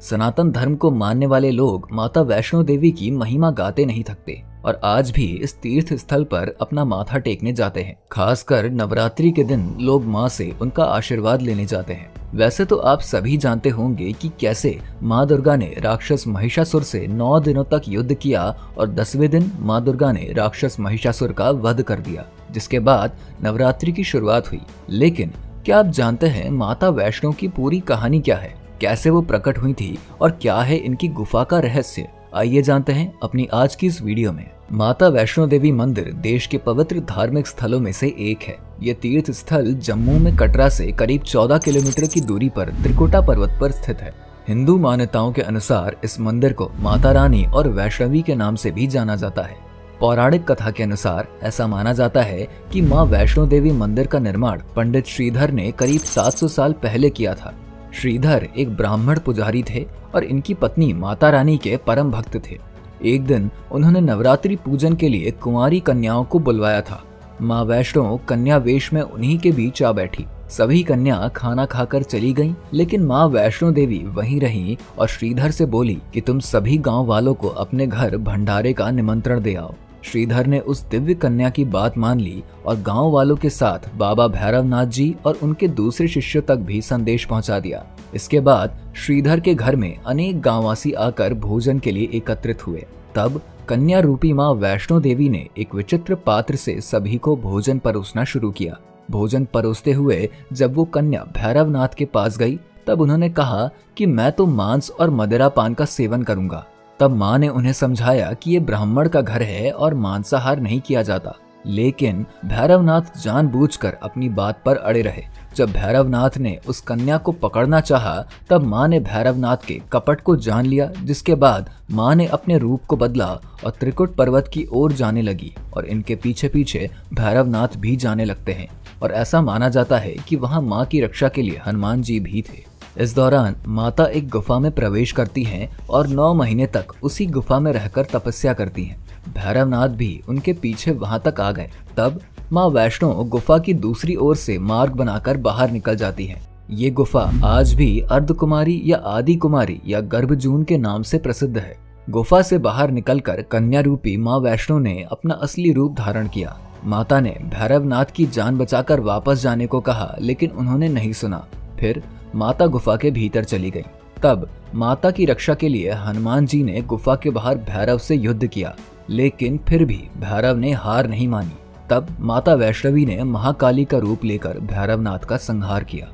सनातन धर्म को मानने वाले लोग माता वैष्णो देवी की महिमा गाते नहीं थकते और आज भी इस तीर्थ स्थल पर अपना माथा टेकने जाते हैं। खासकर नवरात्रि के दिन लोग माँ से उनका आशीर्वाद लेने जाते हैं। वैसे तो आप सभी जानते होंगे कि कैसे माँ दुर्गा ने राक्षस महिषासुर से 9 दिनों तक युद्ध किया और 10वें दिन माँ दुर्गा ने राक्षस महिषासुर का वध कर दिया, जिसके बाद नवरात्रि की शुरुआत हुई। लेकिन क्या आप जानते हैं माता वैष्णो की पूरी कहानी क्या है, कैसे वो प्रकट हुई थी और क्या है इनकी गुफा का रहस्य? आइए जानते हैं अपनी आज की इस वीडियो में। माता वैष्णो देवी मंदिर देश के पवित्र धार्मिक स्थलों में से एक है। ये तीर्थ स्थल जम्मू में कटरा से करीब 14 किलोमीटर की दूरी पर त्रिकुटा पर्वत पर स्थित है। हिंदू मान्यताओं के अनुसार इस मंदिर को माता रानी और वैष्णवी के नाम से भी जाना जाता है। पौराणिक कथा के अनुसार ऐसा माना जाता है कि माँ वैष्णो देवी मंदिर का निर्माण पंडित श्रीधर ने करीब 700 साल पहले किया था। श्रीधर एक ब्राह्मण पुजारी थे और इनकी पत्नी माता रानी के परम भक्त थे। एक दिन उन्होंने नवरात्रि पूजन के लिए कुंवारी कन्याओं को बुलवाया था। माँ वैष्णो कन्या वेश में उन्हीं के बीच आ बैठी। सभी कन्या खाना खाकर चली गईं, लेकिन माँ वैष्णो देवी वहीं रहीं और श्रीधर से बोली कि तुम सभी गांव वालों को अपने घर भंडारे का निमंत्रण दे आओ। श्रीधर ने उस दिव्य कन्या की बात मान ली और गांव वालों के साथ बाबा भैरवनाथ जी और उनके दूसरे शिष्यों तक भी संदेश पहुंचा दिया। इसके बाद श्रीधर के घर में अनेक गांववासी आकर भोजन के लिए एकत्रित हुए। तब कन्या रूपी माँ वैष्णो देवी ने एक विचित्र पात्र से सभी को भोजन परोसना शुरू किया। भोजन परोसते हुए जब वो कन्या भैरवनाथ के पास गई तब उन्होंने कहा कि मैं तो मांस और मदिरा पान का सेवन करूंगा। तब माँ ने उन्हें समझाया कि ये ब्राह्मण का घर है और मांसाहार नहीं किया जाता, लेकिन भैरवनाथ जानबूझकर अपनी बात पर अड़े रहे। जब भैरवनाथ ने उस कन्या को पकड़ना चाहा तब माँ ने भैरवनाथ के कपट को जान लिया, जिसके बाद माँ ने अपने रूप को बदला और त्रिकुट पर्वत की ओर जाने लगी और इनके पीछे पीछे भैरवनाथ भी जाने लगते हैं और ऐसा माना जाता है कि वहाँ माँ की रक्षा के लिए हनुमान जी भी थे। इस दौरान माता एक गुफा में प्रवेश करती हैं और 9 महीने तक उसी गुफा में रहकर तपस्या करती हैं। भैरवनाथ भी उनके पीछे वहां तक आ गए। तब माँ वैष्णो गुफा की दूसरी ओर से मार्ग बनाकर बाहर निकल जाती हैं। ये गुफा आज भी अर्धकुमारी या आदि कुमारी या गर्भजून के नाम से प्रसिद्ध है। गुफा से बाहर निकलकर कन्या रूपी माँ वैष्णो ने अपना असली रूप धारण किया। माता ने भैरवनाथ की जान बचाकर वापस जाने को कहा, लेकिन उन्होंने नहीं सुना। फिर माता गुफा के भीतर चली गई। तब माता की रक्षा के लिए हनुमान जी ने गुफा के बाहर भैरव से युद्ध किया, लेकिन फिर भी भैरव ने हार नहीं मानी। तब माता वैष्णवी ने महाकाली का रूप लेकर भैरवनाथ का संहार किया।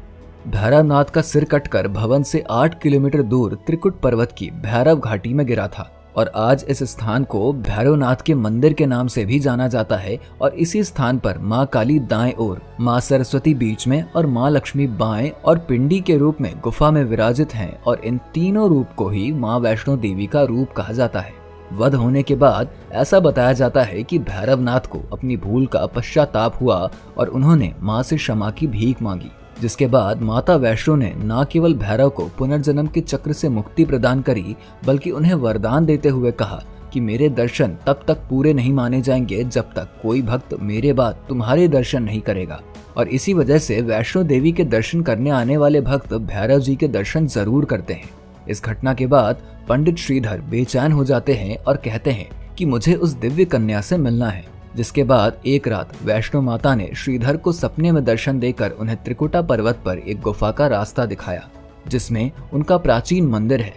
भैरवनाथ का सिर कटकर भवन से 8 किलोमीटर दूर त्रिकुट पर्वत की भैरव घाटी में गिरा था और आज इस स्थान को भैरवनाथ के मंदिर के नाम से भी जाना जाता है। और इसी स्थान पर माँ काली दाएं ओर, माँ सरस्वती बीच में और माँ लक्ष्मी बाएं और पिंडी के रूप में गुफा में विराजित हैं और इन तीनों रूप को ही माँ वैष्णो देवी का रूप कहा जाता है। वध होने के बाद ऐसा बताया जाता है कि भैरवनाथ को अपनी भूल का पश्चाताप हुआ और उन्होंने माँ से क्षमा की भीख मांगी, जिसके बाद माता वैष्णो ने न केवल भैरव को पुनर्जन्म के चक्र से मुक्ति प्रदान करी, बल्कि उन्हें वरदान देते हुए कहा कि मेरे दर्शन तब तक पूरे नहीं माने जाएंगे जब तक कोई भक्त मेरे बाद तुम्हारे दर्शन नहीं करेगा। और इसी वजह से वैष्णो देवी के दर्शन करने आने वाले भक्त भैरव जी के दर्शन जरूर करते हैं। इस घटना के बाद पंडित श्रीधर बेचैन हो जाते हैं और कहते हैं कि मुझे उस दिव्य कन्या से मिलना है। जिसके बाद एक रात वैष्णो माता ने श्रीधर को सपने में दर्शन देकर उन्हें त्रिकुटा पर्वत पर एक गुफा का रास्ता दिखाया, जिसमें उनका प्राचीन मंदिर है।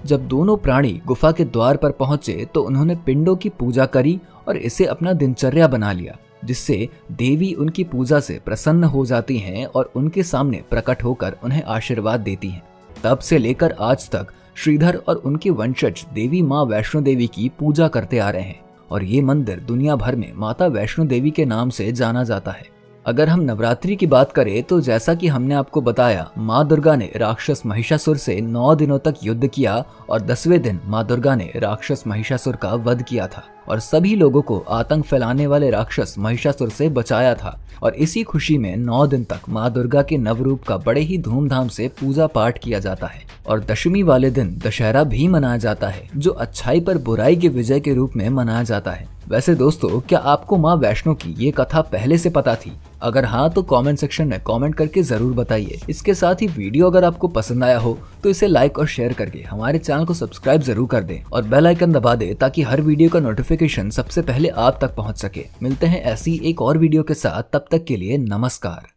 जब दोनों प्राणी गुफा के द्वार पर पहुंचे तो उन्होंने पिंडों की पूजा करी और इसे अपना दिनचर्या बना लिया, जिससे देवी उनकी पूजा से प्रसन्न हो जाती हैं और उनके सामने प्रकट होकर उन्हें आशीर्वाद देती हैं। तब से लेकर आज तक श्रीधर और उनके वंशज देवी माँ वैष्णो देवी की पूजा करते आ रहे हैं और ये मंदिर दुनिया भर में माता वैष्णो देवी के नाम से जाना जाता है। अगर हम नवरात्रि की बात करें तो जैसा कि हमने आपको बताया, माँ दुर्गा ने राक्षस महिषासुर से 9 दिनों तक युद्ध किया और 10वें दिन माँ दुर्गा ने राक्षस महिषासुर का वध किया था और सभी लोगों को आतंक फैलाने वाले राक्षस महिषासुर से बचाया था। और इसी खुशी में 9 दिन तक माँ दुर्गा के नवरूप का बड़े ही धूमधाम से पूजा पाठ किया जाता है और दशमी वाले दिन दशहरा भी मनाया जाता है, जो अच्छाई पर बुराई के विजय के रूप में मनाया जाता है। वैसे दोस्तों, क्या आपको माँ वैष्णो की ये कथा पहले से पता थी अगर हाँ तो कमेंट सेक्शन में कमेंट करके जरूर बताइए। इसके साथ ही वीडियो अगर आपको पसंद आया हो तो इसे लाइक और शेयर करके हमारे चैनल को सब्सक्राइब जरूर कर दें और बेल आइकन दबा दें ताकि हर वीडियो का नोटिफिकेशन सबसे पहले आप तक पहुंच सके। मिलते हैं ऐसी एक और वीडियो के साथ, तब तक के लिए नमस्कार।